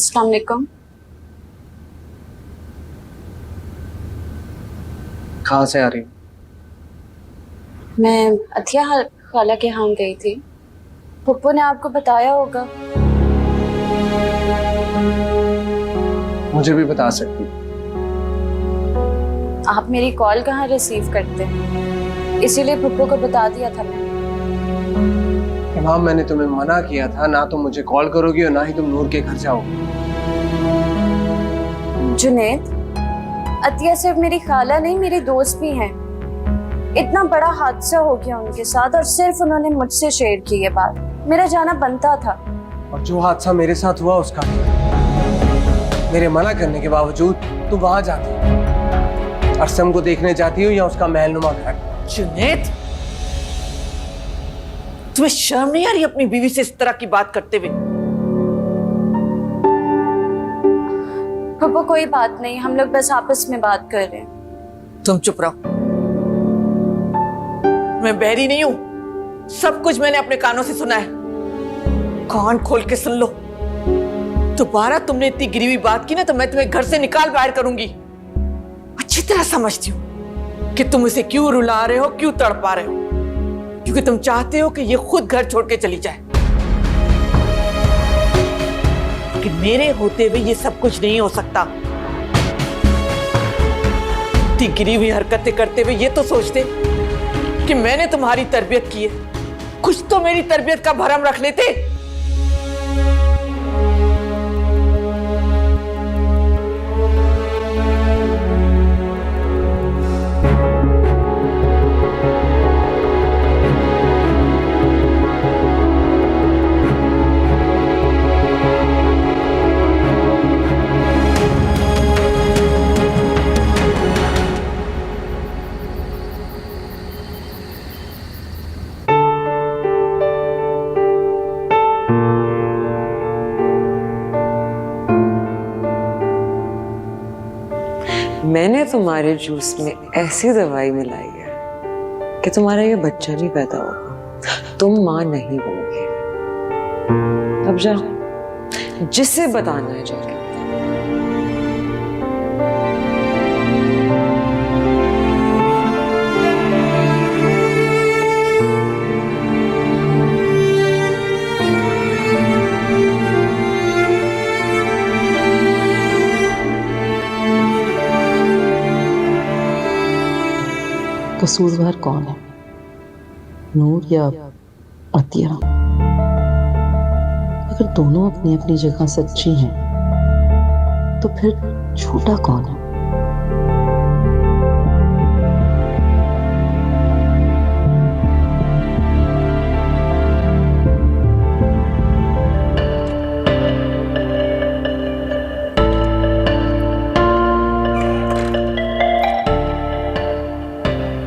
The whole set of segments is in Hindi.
अस्सलाम वालेकुम। कहाँ से आ रही? मैं अतिया खाला के यहाँ गई थी। पप्पू ने आपको बताया होगा। मुझे भी बता सकती। आप मेरी कॉल कहाँ रिसीव करते हैं, इसीलिए पप्पू को बता दिया था मैंने। इमाम, मैंने तुम्हें मना किया था, ना तुम मुझे कॉल करोगी और ना ही तुम नूर के घर जाओगी। जुनैद, अतिया सिर्फ मेरी खाला नहीं, मेरी दोस्त भी हैं। इतना बड़ा हादसा हो गया उनके साथ और सिर्फ उन्होंने मुझसे शेयर की ये बात। मेरा जाना बनता था। और जो हादसा मेरे साथ हुआ उसका मेरे मना करने के बावजूद तुम वहां जाती हो, अरसम को देखने जाती हो या उसका महलनुमा घर। जुनैद, तुम्हें शर्म नहीं आ रही अपनी बीवी से इस तरह की बात करते हुए? पप्पू कोई बात नहीं, हम लोग बस आपस में बात कर रहे हैं। तुम चुप रहो। मैं बहरी नहीं हूं, सब कुछ मैंने अपने कानों से सुना है। कान खोल के सुन लो। दोबारा तुमने इतनी गिरी हुई बात की ना तो मैं तुम्हें घर से निकाल बाहर करूंगी। अच्छी तरह समझती हूँ कि तुम इसे क्यों रुला रहे हो, क्यों तड़पा रहे हो, क्योंकि तुम चाहते हो कि ये खुद घर छोड़ के चली जाए। लेकिन मेरे होते हुए ये सब कुछ नहीं हो सकता। इतनी गिरी हुई हरकतें करते हुए ये तो सोचते कि मैंने तुम्हारी तरबियत की है, कुछ तो मेरी तरबियत का भरम रख लेते। मैंने तुम्हारे जूस में ऐसी दवाई मिलाई है कि तुम्हारा ये बच्चा नहीं पैदा होगा, तुम मां नहीं बनोगे। अब जाओ, जिसे बताना है जाके। कसूरवार कौन है, नूर या अतिया? अगर दोनों अपनी अपनी जगह सच्ची हैं, तो फिर झूठा कौन है?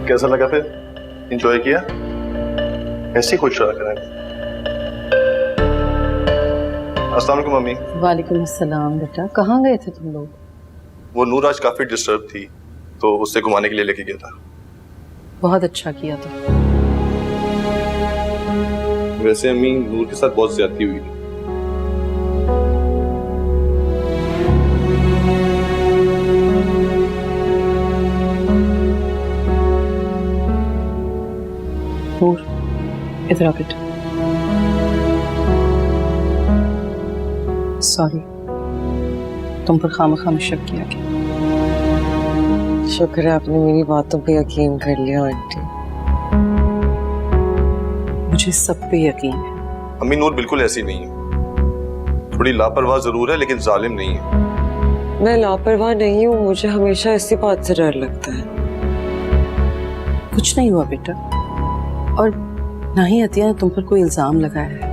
कैसा लगा फिर? एंजॉय किया? ऐसे खुश रहा करें। अस्सलाम वालेकुम मम्मी। वालेकुम अस्सलाम। बेटा, कहाँ गए थे तुम लोग? वो नूर आज काफी डिस्टर्ब थी तो उससे घुमाने के लिए लेके गया था। बहुत अच्छा किया तो। वैसे अम्मी, नूर के साथ बहुत ज्यादती हुई थी। नूर, इधर आ बेटा। सॉरी, तुम पर खामखा शक किया गया। शुक्र है आपने मेरी बातों पे यकीन कर लिया आंटी। मुझे सब पे यकीन है। अम्मी, नूर बिल्कुल ऐसी नहीं है। थोड़ी लापरवाह जरूर है लेकिन जालिम नहीं है। मैं लापरवाह नहीं हूँ, मुझे हमेशा इसी बात से डर लगता है। कुछ नहीं हुआ बेटा, और ना ही अतिया ने तुम पर कोई इल्जाम लगाया है।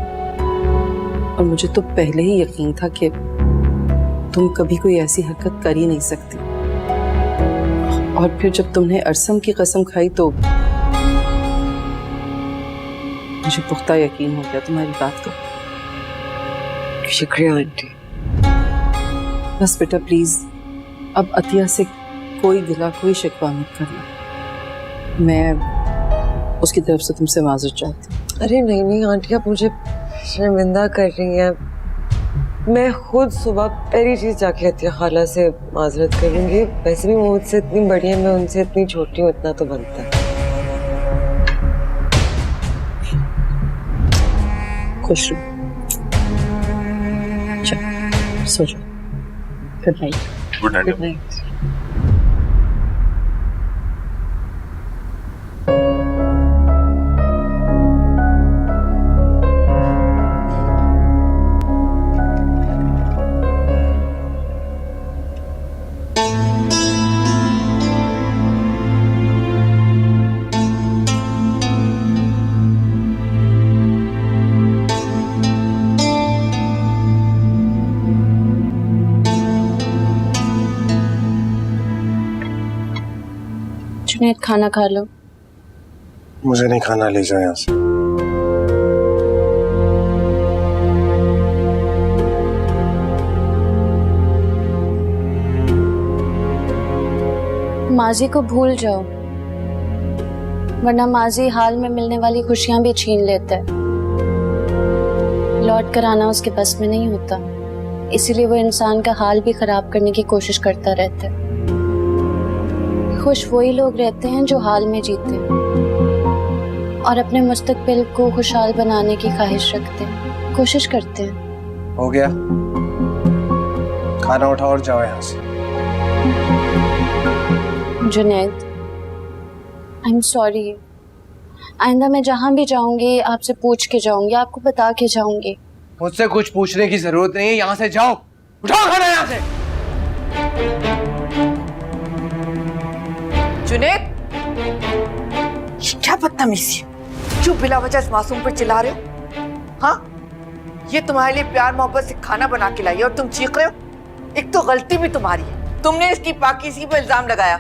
और मुझे तो पहले ही यकीन था कि तुम कभी कोई ऐसी हरकत कर ही नहीं सकती। और फिर जब तुमने अरसम की कसम खाई तो मुझे पुख्ता यकीन हो गया तुम्हारी बात का। शुक्रिया आंटी। बस बेटा प्लीज, अब अतिया से कोई गिला कोई शिकवा मत करना। मैं उसकी तरफ से तुमसे माजरत चाहती हूँ। अरे नहीं नहीं आंटी, आप मुझे शर्मिंदा कर रही हैं। मैं खुद सुबह पहली चीज जाके अतिया खाला से माजरत करूंगी। वैसे भी वो मुझसे इतनी बड़ी है, मैं उनसे इतनी छोटी हूँ, इतना तो बनता है। खुश रहो। चल सो जाओ। Good night. Good night. Good night. Junaid खाना खा लो। मुझे नहीं खाना, ले जाओ यहाँ से। माजी को भूल जाओ, वरना माजी हाल में मिलने वाली खुशियां भी छीन लेता है। लौट कर आना उसके बस में नहीं होता, इसीलिए वो इंसान का हाल भी खराब करने की कोशिश करता रहता है। खुश वही लोग रहते हैं जो हाल में जीते हैं और अपने मुस्तकबिल को खुशहाल बनाने की ख्वाहिश रखते हैं, कोशिश करते हैं। हो गया, खाना उठाओ और जाओ यहाँ से। Junaid, I am sorry. आइंदा मैं जहाँ भी जाऊंगी आपसे पूछ के जाऊंगी, आपको बता के जाऊंगी। मुझसे कुछ पूछने की जरूरत नहीं है, यहाँ से जाओ। उठाओ खाना यहाँ से। जुनैद, ये क्या बदतमीजी है? क्यों बिला वजह इस मासूम पर चिल्ला रहे हो? हाँ, ये तुम्हारे लिए प्यार मोहब्बत से खाना बना के लाई है और तुम चीख रहे हो? एक तो गलती भी तुम्हारी है, तुमने इसकी पाकीज़गी पर इल्जाम लगाया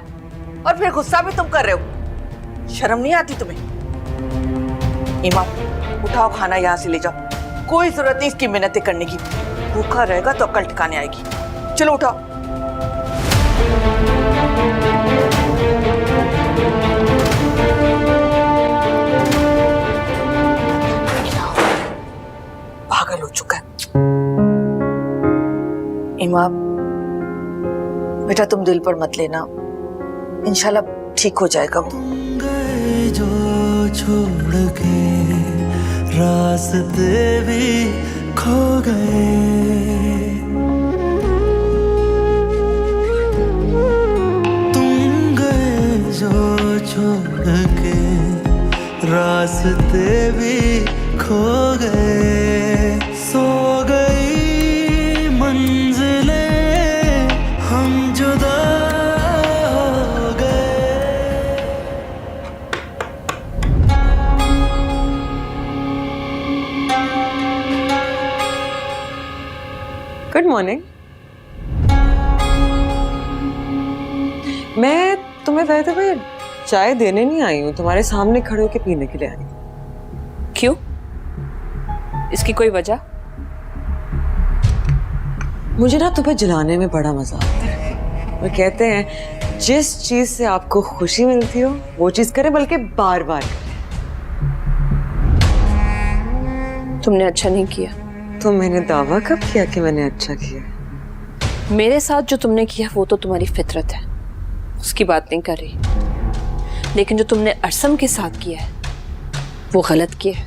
और फिर गुस्सा भी तुम कर रहे हो। शर्म नहीं आती तुम्हें? इमाम, उठाओ खाना यहाँ से ले जाओ। कोई जरूरत नहीं इसकी मिन्नतें करने की। भूखा रहेगा तो अकल ठिकाने आएगी। चलो उठाओ। पागल हो चुका है। इमाम, बेटा तुम दिल पर मत लेना, इंशाल्लाह ठीक हो जाएगा वो। जो छोड़ के रास्ते भी खो गए, तुम गए जो छोड़ के रास्ते भी खो गए, सो गई मंजिलें, हम जुदा हो गए। Good morning. मैं तुम्हें वैसे भाई चाय देने नहीं आई हूँ, तुम्हारे सामने खड़े होके पीने के लिए आई हूँ। क्यों? इसकी कोई वजह? मुझे ना तुम्हें जलाने में बड़ा मजा आता है। वो कहते हैं जिस चीज से आपको खुशी मिलती हो वो चीज करे, बल्कि बार बार करे। तुमने अच्छा नहीं किया। तो मैंने दावा कब किया कि मैंने अच्छा किया? मेरे साथ जो तुमने किया वो तो तुम्हारी फितरत है, उसकी बात नहीं कर रही। लेकिन जो तुमने अरसम के साथ किया है वो गलत किया है।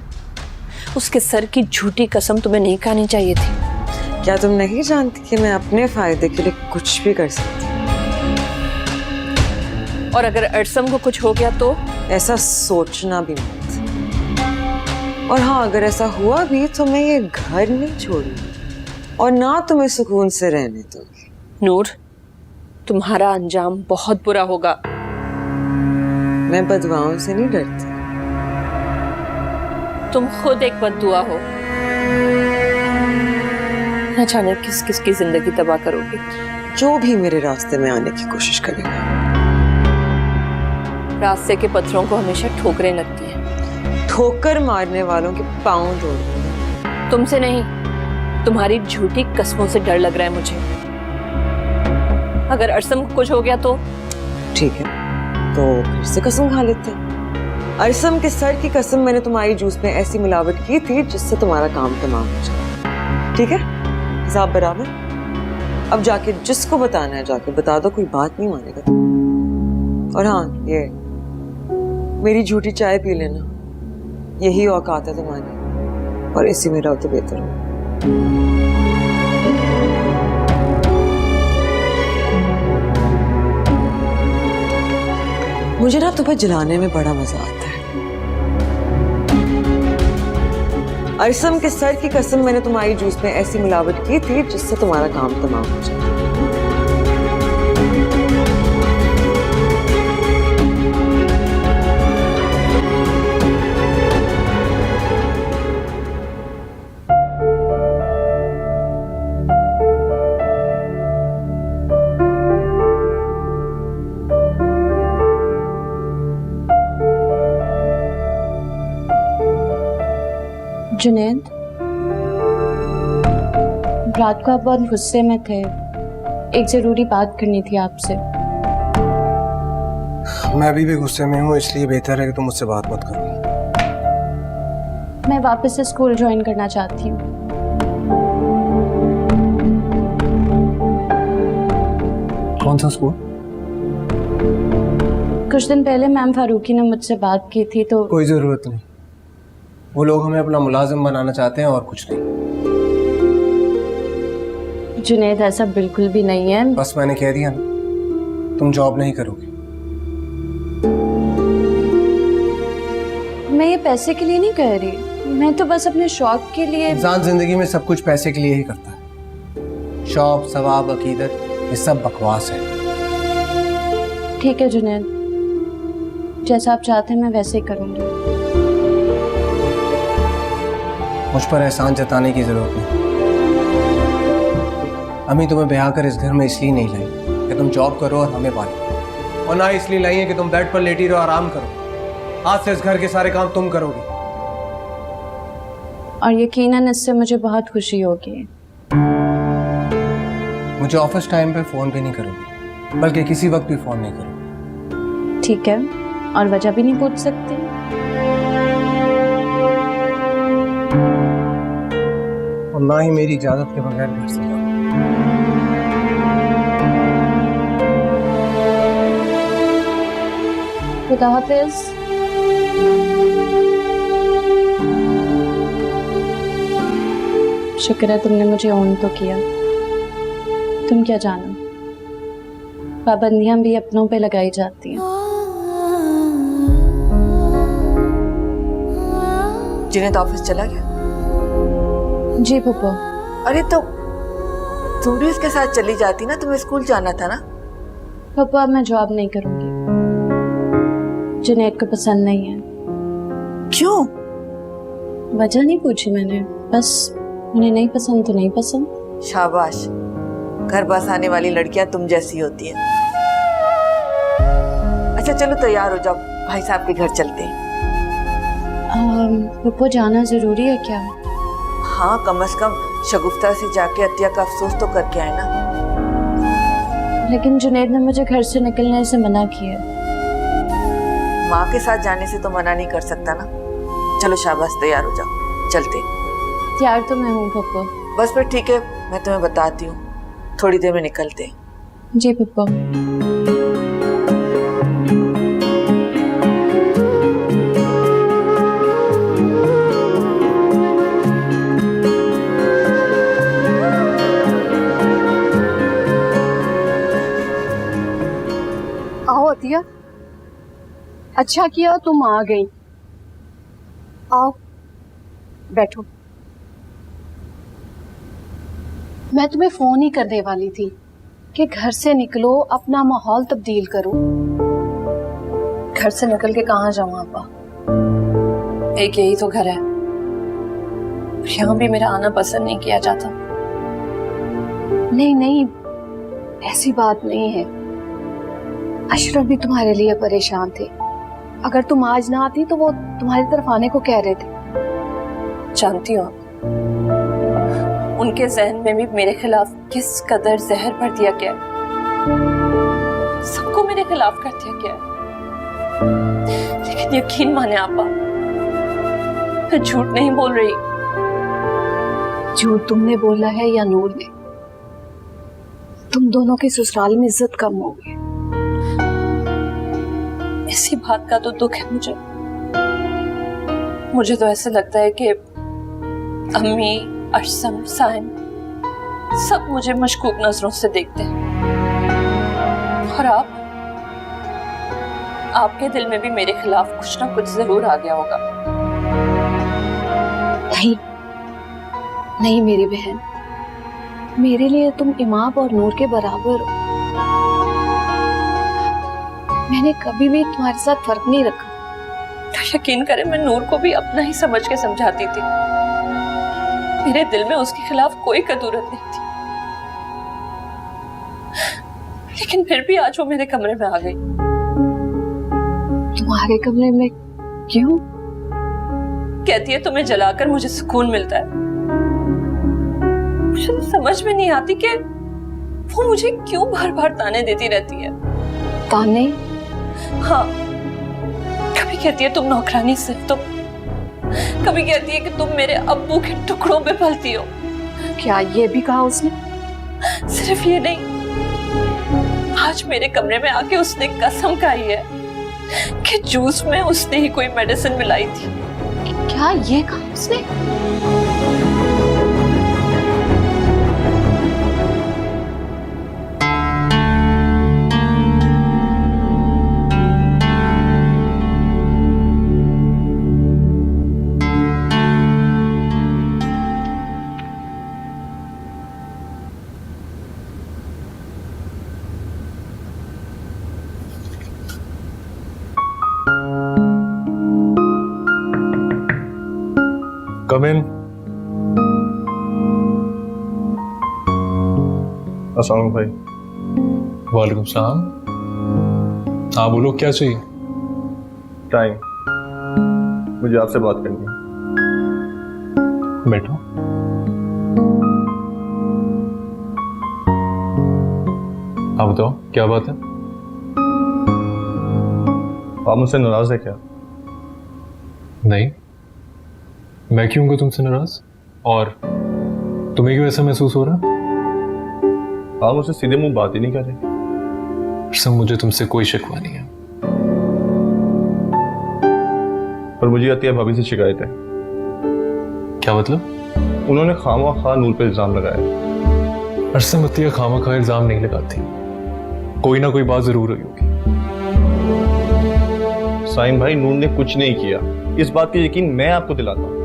उसके सर की झूठी कसम तुम्हें नहीं खानी चाहिए थी। क्या तुम नहीं जानती कि मैं अपने फायदे के लिए कुछ भी कर सकती हूँ? और अगर अरसम को कुछ हो गया तो? ऐसा सोचना भी मत। और हाँ, अगर ऐसा हुआ भी तो मैं ये घर नहीं छोड़ूंगी और ना तुम्हें सुकून से रहने दूंगी। नूर, तुम्हारा अंजाम बहुत बुरा होगा। मैं बददुआओं से नहीं डरती। तुम खुद एक बददुआ हो। न जाने किस किस की जिंदगी तबाह करोगे। जो भी मेरे रास्ते में आने की कोशिश करेगा। रास्ते के पत्थरों को हमेशा ठोकरें लगती हैं। ठोकर मारने वालों के पांव तोड़। तुमसे नहीं, तुम्हारी झूठी कस्मों से डर लग रहा है मुझे। अगर अरसम को कुछ हो गया तो? ठीक है, तो फिर से कसम खा लेते हैं। अरसम के सर की कसम मैंने तुम्हारी जूस में ऐसी मिलावट की थी जिससे तुम्हारा काम तमाम हो जाए। ठीक है, हिसाब बराबर। अब जाके जिसको बताना है जाके बता दो, कोई बात नहीं मानेगा। और हाँ, ये मेरी झूठी चाय पी लेना, यही औकात है तुम्हारी, और इसी में रहो तो बेहतर हो। मुझे ना तुम्हें जलाने में बड़ा मजा आता है। अरसम के सर की कसम, मैंने तुम्हारी जूस में ऐसी मिलावट की थी जिससे तुम्हारा काम तमाम हो जाए। जुनैद, रात को आप बहुत गुस्से में थे, एक जरूरी बात करनी थी आपसे। मैं अभी भी गुस्से में हूँ, इसलिए बेहतर है कि तुम मुझसे बात मत करो। मैं वापस से स्कूल ज्वाइन करना चाहती हूँ। कौन सा स्कूल? कुछ दिन पहले मैम फारूकी ने मुझसे बात की थी तो। कोई जरूरत नहीं, वो लोग हमें अपना मुलाजिम बनाना चाहते हैं और कुछ नहीं। जुनैद, ऐसा बिल्कुल भी नहीं है। बस मैंने कह दिया ना, तुम जॉब नहीं करोगे। मैं ये पैसे के लिए नहीं कह रही, मैं तो बस अपने शौक के लिए। इंसान जिंदगी में सब कुछ पैसे के लिए ही करता है। शौक, सवाब, अकीदत, ये सब बकवास है। ठीक है जुनैद, जैसा आप चाहते हैं मैं वैसे ही करूंगी। मुझ पर एहसान जताने की जरूरत नहीं। अम्मी तुम्हें ब्याह कर इस घर में इसलिए नहीं लाई कि तुम जॉब करो और हमें पालो, और ना इसलिए लाई है कि तुम बेड पर लेटी रहो, आराम करो। आज से इस घर के सारे काम तुम करोगी। और यकीनन इससे मुझे बहुत खुशी होगी। मुझे ऑफिस टाइम पे फोन भी नहीं करोगी, बल्कि किसी वक्त भी फोन नहीं करोगी। ठीक है, और वजह भी नहीं पूछ सकती? और ना ही मेरी इजाजत के बगैर घर से जाओ। खुदा हाफिज। शुक्र है तुमने मुझे ऑन तो किया। तुम क्या जानो, पाबंदियां भी अपनों पे लगाई जाती हैं। जिन्हें ऑफिस चला गया? जी पप्पा। अरे तो तुम भी उसके साथ चली जाती ना, तुम्हें स्कूल जाना था ना। पापा अब मैं जॉब नहीं करूंगी, जुनैद को पसंद नहीं है। क्यों? वजह नहीं पूछी मैंने, बस उन्हें नहीं पसंद तो नहीं पसंद। शाबाश, घर बस आने वाली लड़कियां तुम जैसी होती हैं। अच्छा चलो तैयार हो जाओ, भाई साहब के घर चलते हैं। पप्पा जाना जरूरी है क्या? हाँ, कम से कम शगुफ्ता से जाके अतिया का अफसोस तो करके आए ना। लेकिन जुनैद ने मुझे घर से निकलने से मना किया। माँ के साथ जाने से तो मना नहीं कर सकता ना। चलो शाबाश, तैयार हो जाओ, चलते। तैयार तो मैं हूँ पप्पा। बस फिर ठीक है, मैं तुम्हें बताती हूँ, थोड़ी देर में निकलते। जी पप्पा। आओ अतिया, अच्छा किया तुम आ गई। आओ बैठो। मैं तुम्हें फोन ही करने वाली थी कि घर से निकलो, अपना माहौल तब्दील करो। घर से निकल के कहाँ जाऊं आपा? एक यही तो घर है, यहाँ भी मेरा आना पसंद नहीं किया जाता। नहीं नहीं, ऐसी बात नहीं है। अशरफ भी तुम्हारे लिए परेशान थे। अगर तुम आज ना आती तो वो तुम्हारी तरफ आने को कह रहे थे। जानती हो उनके जहन में भी मेरे खिलाफ किस कदर जहर भर दिया गया, सबको मेरे खिलाफ कर दिया गया। लेकिन यकीन माने आपा, मैं झूठ नहीं बोल रही। झूठ तुमने बोला है या नूर ने, तुम दोनों के ससुराल में इज्जत कम हो गई। इसी बात का तो दुख है मुझे। मुझे तो ऐसे लगता है कि अम्मी, अरसम, साइन सब मुझे मशकूक नजरों से देखते हैं। और आपके दिल में भी मेरे खिलाफ कुछ ना कुछ जरूर आ गया होगा। नहीं नहीं मेरी बहन, मेरे लिए तुम इमाम और नूर के बराबर हो। मैंने कभी भी तुम्हारे साथ फर्क नहीं रखा। तो यकीन करें, मैं नूर को भी अपना ही समझ के समझाती थी। मेरे दिल में उसके खिलाफ कोई कदूरत नहीं थी, लेकिन फिर भी आज वो मेरे कमरे में आ गई। तुम्हारे कमरे में क्यों? कहती है तुम्हें जलाकर मुझे सुकून मिलता है। मुझे समझ में नहीं आती कि वो मुझे क्यों बार बार ताने देती रहती है। ताने? हाँ, कभी कहती है तुम नौकरानी सिर्फ तुम, कभी कहती है कि तुम मेरे अब्बू के टुकड़ों में पलती हो। क्या ये भी कहा उसने? सिर्फ ये नहीं, आज मेरे कमरे में आके उसने कसम खाई है कि जूस में उसने ही कोई मेडिसिन मिलाई थी। क्या ये कहा उसने? कम इन। अस्सलाम भाई। वालेकुम सलाम। हाँ बोलो, क्या चाहिए? टाइम, मुझे आपसे बात करनी है। बैठो। हाँ बताओ, क्या बात है? आप मुझसे नाराज है क्या? नहीं, मैं क्यों हूँ तुमसे नाराज? और तुम्हें क्यों ऐसा महसूस हो रहा? आप मुझसे सीधे मुंह बात ही नहीं कर रहे। सब मुझे तुमसे कोई शिकवा नहीं है। पर मुझे अतिया भाभी से शिकायत है। क्या मतलब? उन्होंने खामखा नूर पे इल्जाम लगाया। अरसम अतिया खामखा इल्जाम नहीं लगाती, कोई ना कोई बात जरूर हुई होगी। साइम भाई, नूर ने कुछ नहीं किया, इस बात का यकीन मैं आपको दिलाता हूँ।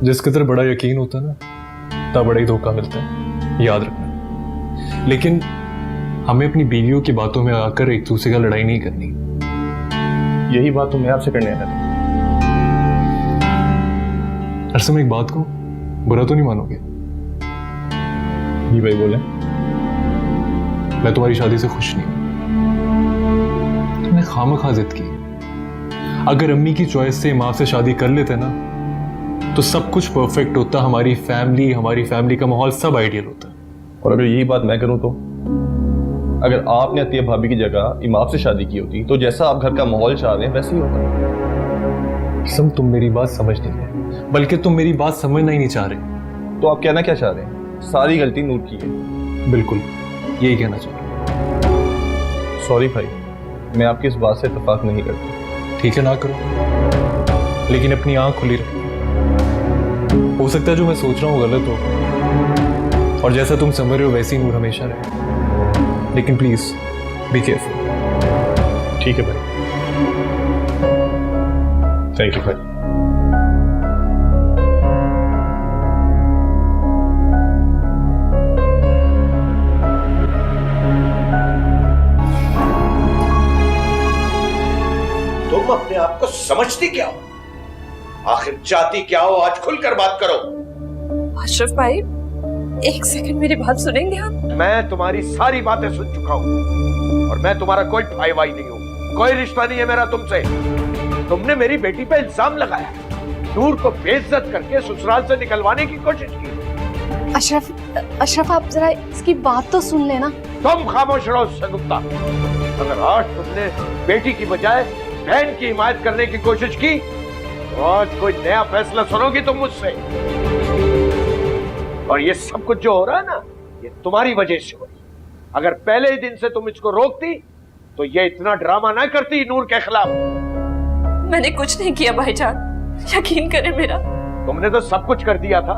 जिस कदर बड़ा यकीन होता है ना, तब बड़ा ही धोखा मिलता है, याद रखना। लेकिन हमें अपनी बीवियों की बातों में आकर एक दूसरे का लड़ाई नहीं करनी। यही बात तो मैं आपसे करने आया था। अरसम, एक बात को बुरा तो नहीं मानोगे? जी भाई बोले। मैं तुम्हारी शादी से खुश नहीं हूं। तुमने खामखा जिद की। अगर अम्मी की चॉइस से इमाम से शादी कर लेते ना, तो सब कुछ परफेक्ट होता। हमारी फैमिली का माहौल सब आइडियल होता। और अगर यही बात मैं करूं तो, अगर आपने अतिया भाभी की जगह इमाम से शादी की होती तो जैसा आप घर का माहौल चाह रहे हैं वैसे ही होता। सम, तुम मेरी बात समझ नहीं रहे, बल्कि तुम मेरी बात समझना ही नहीं चाह रहे। तो आप कहना क्या चाह रहे हैं? सारी गलती नूर की है। बिल्कुल यही कहना चाह रहे। सॉरी भाई, मैं आपकी इस बात से इत्तेफाक नहीं करता। ठीक है, ना करो, लेकिन अपनी आंख खुली रखो। हो सकता है जो मैं सोच रहा हूँ गलत हो, और जैसा तुम समझ रहे हो वैसी नूर हमेशा रहे। लेकिन प्लीज बी केयरफुल। ठीक है भाई, थैंक यू भाई। तुम अपने आप को समझती क्या हो? आखिर चाहती क्या हो? आज खुलकर बात करो। अशरफ भाई, एक सेकंड मेरी बात सुनेंगे आप? मैं तुम्हारी सारी बातें सुन चुका हूं और मैं तुम्हारा कोई भाई भाई नहीं हूं, कोई रिश्ता नहीं है मेरा तुमसे। तुमने मेरी बेटी पे इल्जाम लगाया, नूर को बेइज्जत करके ससुराल से निकलवाने की कोशिश की। अशरफ आप जरा इसकी बात तो सुन लेना। तुम खामोश रहो सगुप्ता। अगर आज तुमने बेटी की बजाय बहन की हिमायत करने की कोशिश की तो आज कोई नया फैसला सुनोगी तुम मुझसे। और ये सब कुछ जो हो रहा है ना, ये तुम्हारी वजह से हो रही। अगर पहले ही दिन से तुम इसको रोकती तो ये इतना ड्रामा ना करती नूर के खिलाफ। मैंने कुछ नहीं किया भाईजान, यकीन करें मेरा। तुमने तो सब कुछ कर दिया था।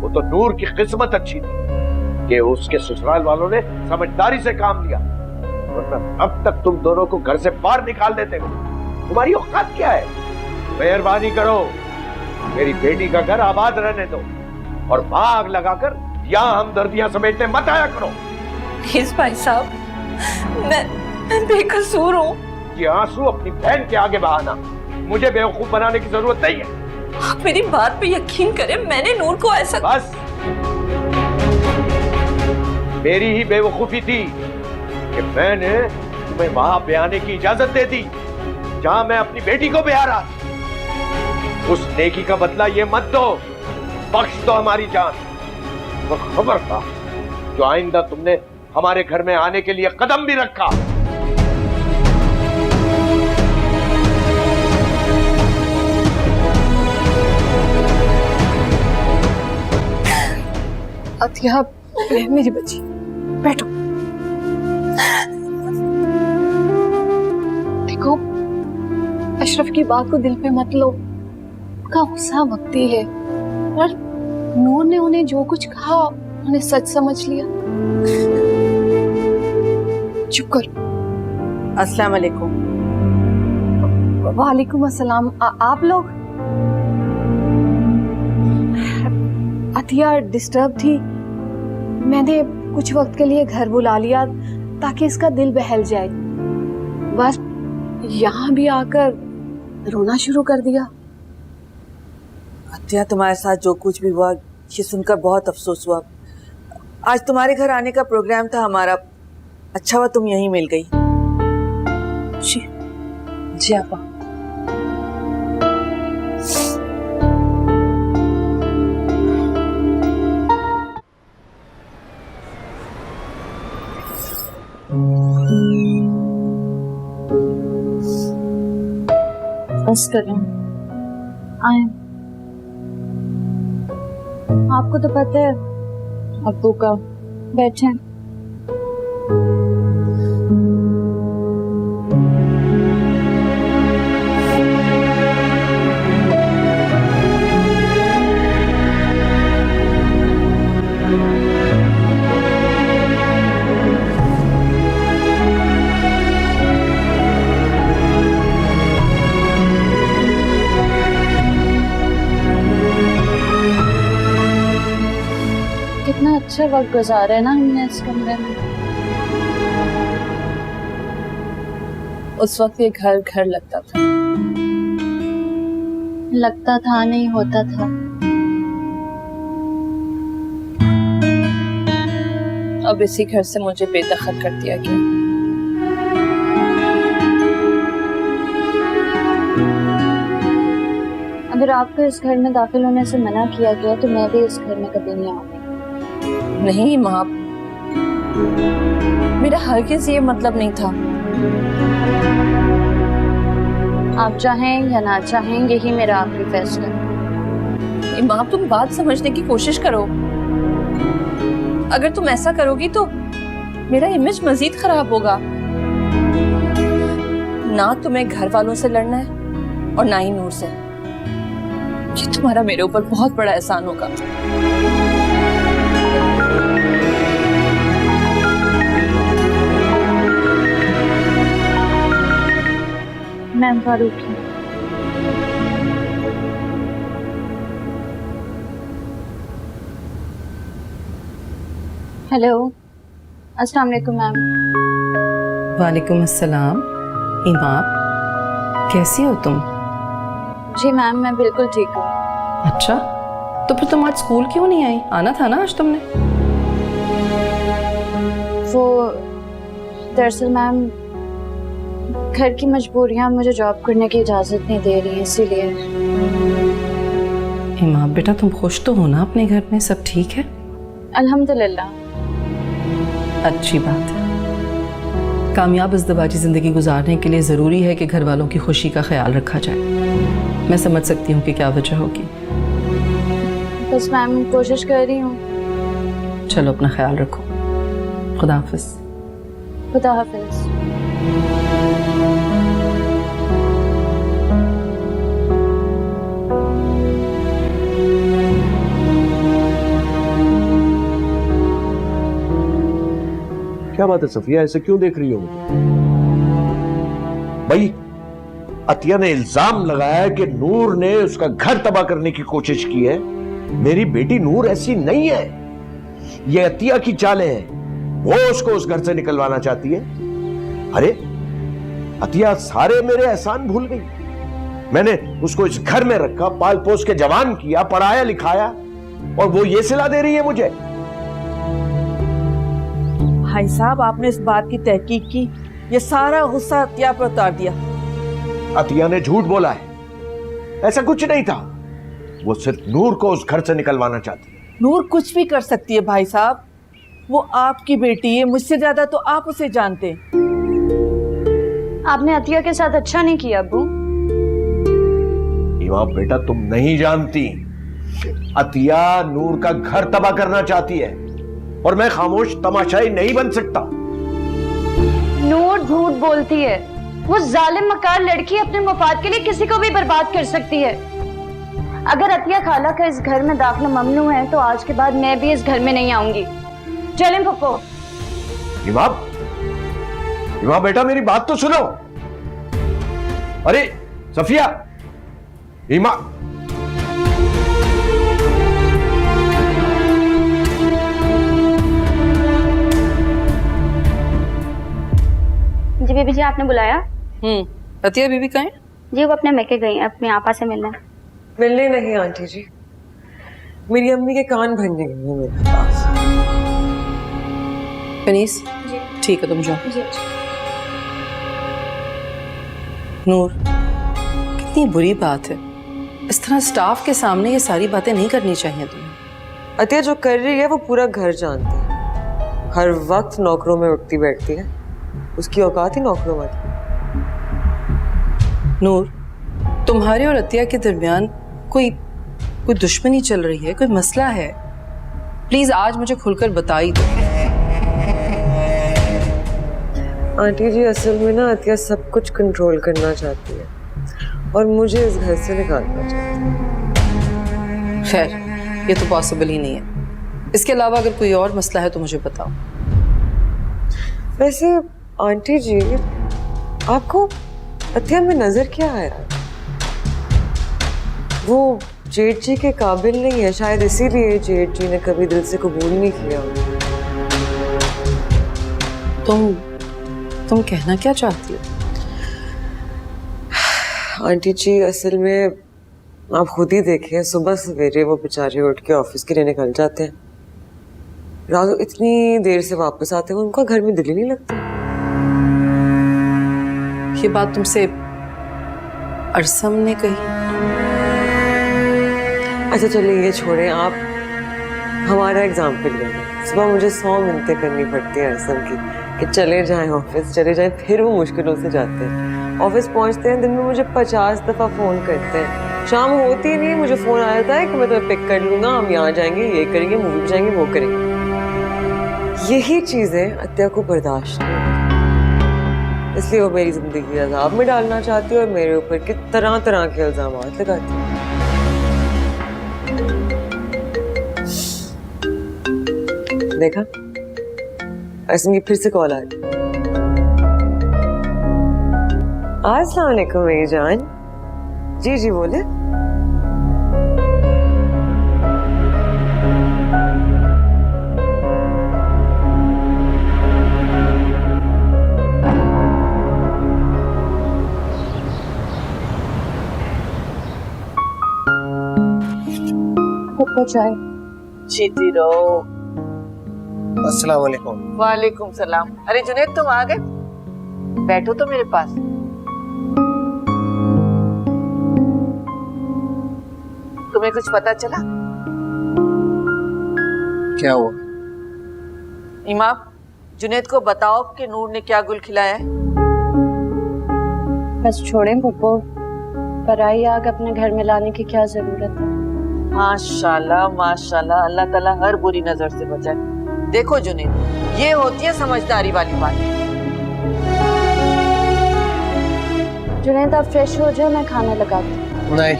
वो तो नूर की किस्मत अच्छी थी कि उसके ससुराल वालों ने समझदारी से काम लिया, वरना अब तक तुम दोनों को घर से बाहर निकाल देते हो। तुम्हारी औकात क्या है? मेहरबानी करो, मेरी बेटी का घर आबाद रहने दो और भाग लगाकर यहाँ हमदर्दियां समेटने मत आया करो। प्लीज भाई साहब, मैं बेकसूर हूँ। ये आंसू अपनी बहन के आगे बहाना, मुझे बेवकूफ बनाने की जरूरत नहीं है। आप मेरी बात पे यकीन करें, मैंने नूर को ऐसा। बस मेरी ही बेवकूफी थी कि मैंने तुम्हें वहां बयाने की इजाजत दे दी जहां मैं अपनी बेटी को ब्याह रहा था। उस नेकी का बदला ये मत दो, बख्श दो हमारी जान। तो खबर था जो आइंदा तुमने हमारे घर में आने के लिए कदम भी रखा। अतिया, मेरी बच्ची, बैठो। देखो, अशरफ की बात को दिल पे मत लो। का गुस्सा वक्ती है और नूर ने उन्हें जो कुछ कहा उन्हें सच समझ लिया। चुप करो। अस्सलाम वालेकुम। वालेकुम अस्सलाम। आप लोग? अतिया डिस्टर्ब थी, मैंने कुछ वक्त के लिए घर बुला लिया ताकि इसका दिल बहल जाए। बस यहाँ भी आकर रोना शुरू कर दिया। अतिया, तुम्हारे साथ जो कुछ भी हुआ ये सुनकर बहुत अफसोस हुआ। आज तुम्हारे घर आने का प्रोग्राम था हमारा, अच्छा हुआ तुम यहीं मिल गई। जी जी आपा। बस करें, आए। आपको तो पता है अब्बू का। बैठे। कितना अच्छा वक्त गुजारा है ना हमने इस कमरे में। उस वक्त ये घर घर लगता था। लगता था नहीं, होता था। अब इसी घर से मुझे बेदखल कर दिया गया। अगर आपको इस घर में दाखिल होने से मना किया गया तो मैं भी इस घर में कभी नहीं आऊंगी। नहीं माँ, मेरा हरगिज़ ये मतलब नहीं था। आप चाहें या ना चाहें यही मेरा आखिरी फैसला है। माँ, तुम बात समझने की कोशिश करो। अगर तुम ऐसा करोगी तो मेरा इमेज मजीद खराब होगा। ना तुम्हें घर वालों से लड़ना है और ना ही नूर से। ये तुम्हारा मेरे ऊपर बहुत बड़ा एहसान होगा। मैम फारूकी। हेलो, अस्सलाम वालेकुम मैम। वालेकुम अस्सलाम। इमाम, कैसी हो तुम? जी मैम, मैं बिल्कुल ठीक हूँ। अच्छा, तो फिर तुम आज स्कूल क्यों नहीं आई? आना था ना आज तुमने। वो दरअसल मैम घर की मजबूरियां मुझे जॉब करने की इजाजत नहीं दे रही हैं, इसीलिए। इमाम बेटा, तुम खुश तो हो ना अपने घर में? सब ठीक है? अल्हम्दुलिल्लाह। अच्छी बात है। कामयाब इज़्दिवाजी ज़िंदगी गुजारने के लिए ज़रूरी है कि घर वालों की खुशी का ख्याल रखा जाए। मैं समझ सकती हूँ कि क्या वजह होगी। बस मैम कोशिश कर रही हूँ। चलो अपना ख्याल रखो। खुदा हाफिज। खुदा हाफिज। क्या बात है सफिया, ऐसे क्यों देख रही हो मुझे? भाई अतिया ने इल्जाम लगाया है कि नूर ने उसका घर तबाह करने की कोशिश की है। मेरी बेटी नूर ऐसी नहीं है, ये अतिया की चालें हैं। वो उसको उस घर से निकलवाना चाहती है। अरे अतिया सारे मेरे एहसान भूल गई। मैंने उसको इस घर में रखा, पाल पोस के जवान किया, पढ़ाया लिखाया, और वो ये सिला दे रही है मुझे। भाई साहब, आपने इस बात की तहकीक की, ये सारा गुस्सा अतिया पर उतार दिया। अतिया ने झूठ बोला है, ऐसा कुछ नहीं था। वो सिर्फ नूर को उस घर से निकलवाना चाहती है। नूर कुछ भी कर सकती है भाई साहब, वो आपकी बेटी है, मुझसे ज्यादा तो आप उसे जानते हैं। आपने अतिया के साथ अच्छा नहीं किया अब्बू। इमाम बेटा, तुम नहीं जानती, अतिया नूर का घर तबाह करना चाहती है, और मैं खामोश तमाशाई नहीं बन सकता। नूर झूठ बोलती है। वो जालिम मकार लड़की अपने मफाद के लिए किसी को भी बर्बाद कर सकती है। अगर अतिया खाला का इस घर में दाखिला ममनू है तो आज के बाद मैं भी इस घर में नहीं आऊंगी। चलें पप्पो। इमाम बेटा, मेरी बात तो सुनो। अरे सफिया, इमाम। जी बीबी जी, आपने बुलाया? अतिया बीबी कहाँ है? जी वो अपने मैके गई हैं अपनी आपा से मिलने। मिलने नहीं आंटी जी, मेरी अम्मी के कान भरने गई है मेरे पास। पनीस, ठीक है तुम जाओ। जी। नूर, कितनी बुरी बात है, इस तरह स्टाफ के सामने ये सारी बातें नहीं करनी चाहिए तुम्हें। अतिया जो कर रही है वो पूरा घर जानती है, हर वक्त नौकरों में उठती बैठती है, उसकी औकात ही नौकरों में। नूर, तुम्हारे और अतिया के दरमियान कोई दुश्मनी चल रही है, कोई मसला है? प्लीज आज मुझे खुलकर बता ही दो। आंटी जी, असल में ना अतिया सब कुछ कंट्रोल करना चाहती है और मुझे इस घर से निकालना चाहती है। खैर, ये तो पॉसिबल ही नहीं है। इसके अलावा अगर कोई और मसला है तो मुझे बताओ। वैसे आंटी जी, आपको अतिया में नजर क्या आया? वो जेठ जी के काबिल नहीं है, शायद इसीलिए जेठ जी ने कभी दिल से कबूल नहीं किया। तुम कहना क्या चाहती हो? आंटी जी, असल में आप खुद ही देखें, सुबह सवेरे वो बेचारे उठ के ऑफिस के लिए निकल जाते हैं, रात इतनी देर से वापस आते हैं, उनका घर में दिल ही नहीं लगता। ये बात तुमसे अरसम ने कही? अच्छा चलिए ये छोड़ें, आप हमारा एग्जाम्पल लें। सुबह मुझे 100 मिन्नतें करनी पड़ती है अरसम की कि चले जाएं ऑफिस, चले जाएं, फिर वो मुश्किलों से जाते हैं। ऑफिस पहुंचते हैं, दिन में मुझे 50 दफ़ा फ़ोन करते हैं। शाम होती ही नहीं, मुझे फ़ोन आ जाता है कि मैं तुम्हें पिक कर लूँगा, हम यहाँ जाएंगे, ये करेंगे, मूवी जाएंगे, वो करेंगे। यही चीज़ें अतिया को बर्दाश्त नहीं, इसलिए वो मेरी ज़िंदगी अज़ाब में डालना चाहती है और मेरे ऊपर के तरह तरह के इल्ज़ाम लगाती है। देखा, अर्सम की फिर से कॉल आ रही। अस्सलाम वालेकुम मेरी जान। जी जी बोले। चाय। जीती रहो। अस्सलाम वालेकुम। वालेकुम सलाम। अरे जुनैद, तुम आ गए, बैठो तो मेरे पास। तुम्हें कुछ पता चला? क्या हुआ? इमाम, जुनैद को बताओ कि नूर ने क्या गुल खिलाया है। बस छोड़ें पप्पो, पराई आग अपने घर में लाने की क्या जरूरत है? माशाल्लाह माशाल्लाह, अल्लाह ताला हर बुरी नजर से बचाए। देखो जुनैद, ये होती है समझदारी वाली बात। जुनैद आप फ्रेश हो जाओ, मैं खाना लगाती हूँ। नहीं,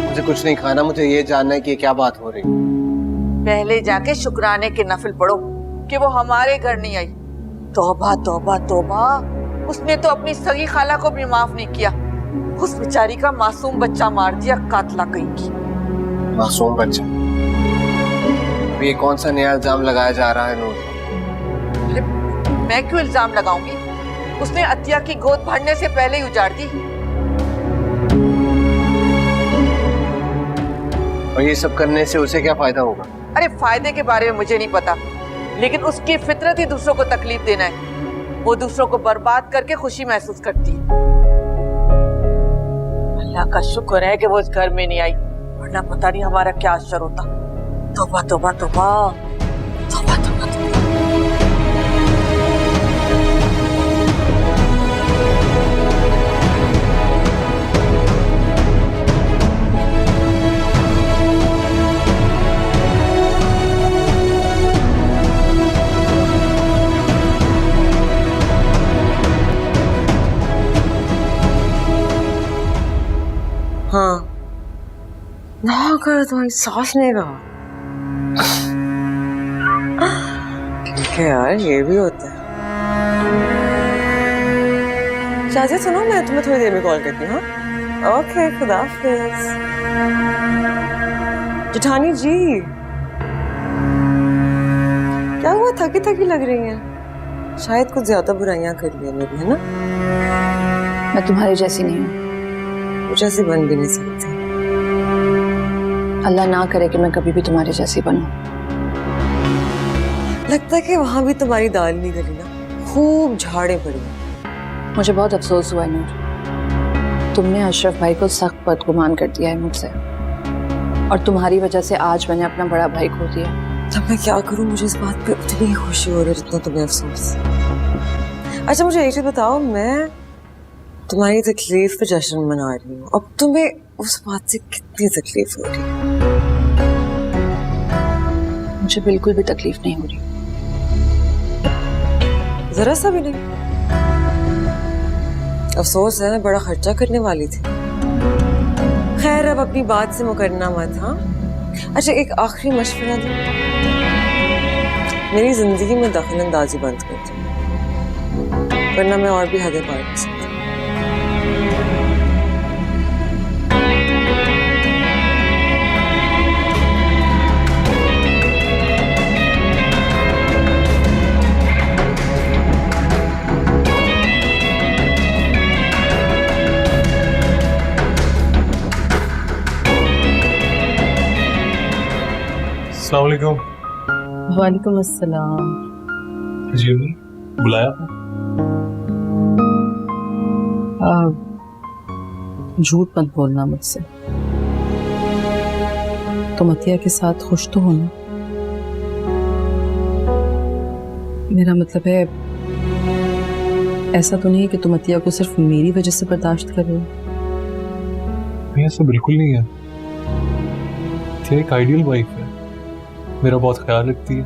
मुझे कुछ नहीं खाना, मुझे ये जानना है कि ये क्या बात हो रही है। पहले जाके शुक्राने के नफिल पढ़ो कि वो हमारे घर नहीं आई। तौबा तौबा तौबा, उसने तो अपनी सगी खाला को भी माफ नहीं किया। उस बेचारी का मासूम बच्चा मार दिया, कातला कहीं की। मासूम बच्चा? ये कौन सा नया इल्जाम लगाया जा रहा है नूर? अरे मैं क्यों इल्जाम लगाऊंगी? उसने अतिया की गोद भरने से पहले ही उजाड़ दी। और ये सब करने से उसे क्या फायदा होगा? अरे फायदे के बारे में मुझे नहीं पता, लेकिन उसकी फितरत ही दूसरों को तकलीफ देना है। वो दूसरों को बर्बाद करके खुशी महसूस करती है। अल्लाह का शुक्र है कि वो इस घर में नहीं आई, वरना पता नहीं हमारा क्या असर होता। तौबा तौबा तौबा तौबा तौबा तौबा। हाँ ना कर तुम्हारी सास ने कहा। ठीक है यार, ये भी होता है। शाहजी सुनो, मैं तुम्हें थोड़ी देर में कॉल करती हूँ। हाँ ओके, खुदा हाफिज। जेठानी जी क्या हुआ, थकी थकी लग रही हैं? शायद कुछ ज्यादा बुराइयां कर लिया मेरी, है ना? मैं तुम्हारी जैसी नहीं हूँ, कुछ ऐसी बन भी नहीं सकती। अल्लाह ना करे कि मैं कभी भी तुम्हारे जैसी बनूं। लगता है कि वहां भी तुम्हारी दाल नहीं गली ना, खूब झाड़े पड़ी। मुझे बहुत अफसोस हुआ है नूर, तुमने अशरफ भाई को सख्त बदगुमान कर दिया है मुझसे, और तुम्हारी वजह से आज मैंने अपना बड़ा भाई खो दिया। तब मैं क्या करूं, मुझे इस बात पे उतनी ही खुशी हो रही है जितना तुम्हें अफसोस। अच्छा मुझे एक चीज बताओ, मैं तुम्हारी तकलीफ पे जश्न मना रही हूँ, अब तुम्हें उस बात से कितनी तकलीफ हो रही है? मुझे बिल्कुल भी तकलीफ नहीं हो रही, जरा सा भी नहीं। अफसोस है, मैं बड़ा खर्चा करने वाली थी। खैर अब अपनी बात से मुकरना मत। हाँ अच्छा, एक आखिरी मशवरा दूं, मेरी जिंदगी में दखल अंदाजी बंद कर दो, वरना मैं और भी हदें पार कर सकती। अस्सलाम वालेकुम। वालेकुम अस्सलाम। जी बुलाया आपने? झूठ मत बोलना मुझसे। तुम अतिया के साथ खुश तो हो ना? मेरा मतलब है, ऐसा तो नहीं है कि तुम अतिया को सिर्फ मेरी वजह से बर्दाश्त कर रहे हो? नहीं, ऐसा बिल्कुल नहीं है। तेरी एक आइडियल वाइफ है, मेरा बहुत ख्याल रखती है।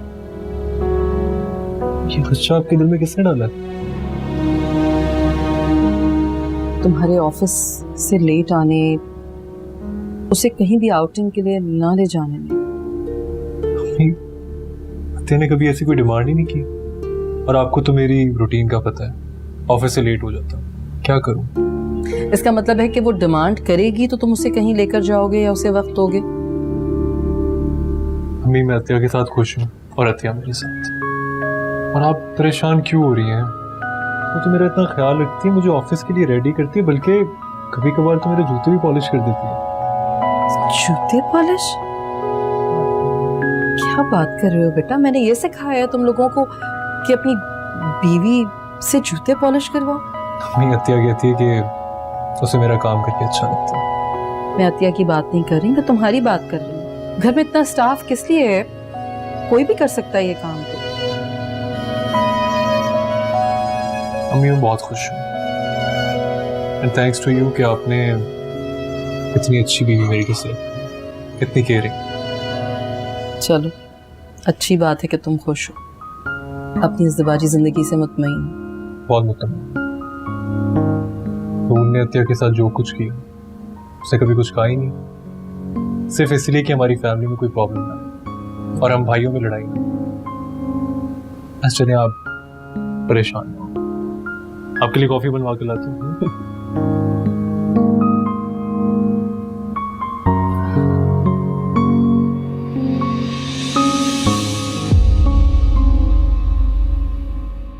ये खदशा आपके दिल में किसने डाला? तुम्हारे ऑफिस से लेट आने, उसे कहीं भी आउटिंग के लिए ना ले जाने में। तेने कभी ऐसी कोई डिमांड ही नहीं की, और आपको तो मेरी रूटीन का पता है, ऑफिस से लेट हो जाता हूँ, क्या करूँ? इसका मतलब है कि वो डिमांड करेगी तो तुम उसे कहीं लेकर जाओगे या उसे वक्त दोगे? अम्मी मैं अतिया के साथ खुश हूँ और अतिया मेरे साथ, और आप परेशान क्यों हो रही हैं? वो तो मेरा इतना ख्याल रखती है, मुझे ऑफिस के लिए रेडी करती है, बल्कि कभी कभार तो मेरे जूते भी पॉलिश कर देती है। जूते पॉलिश? क्या बात कर रहे हो बेटा? मैंने ये सिखाया है तुम लोगों को कि अपनी बीवी से जूते पॉलिश करवाओ? अम्मी अतिया कहती है कि उसे मेरा काम करके अच्छा लगता है। मैं अतिया की बात नहीं कर रही, मैं तुम्हारी बात कर रही हूँ। घर में इतना स्टाफ किस लिए है? कोई भी कर सकता है ये काम तो। अम्मी मैं बहुत खुश हूँ, एंड थैंक्स टू यू कि आपने इतनी अच्छी बीवी मेरी के साथ, इतनी केयरिंग। चलो अच्छी बात है कि तुम खुश हो, अपनी इज़्दिवाजी जिंदगी से मुतमईन हो। बहुत मुतमईन। नूर ने अतिया के साथ जो कुछ किया उसे कभी कुछ कहा ही नहीं, सिर्फ इसलिए कि हमारी फैमिली में कोई प्रॉब्लम ना है और हम भाइयों में लड़ाई ना। बस चलिए, आप परेशान ना हो, आपके लिए कॉफी बनवा के लाती हूँ।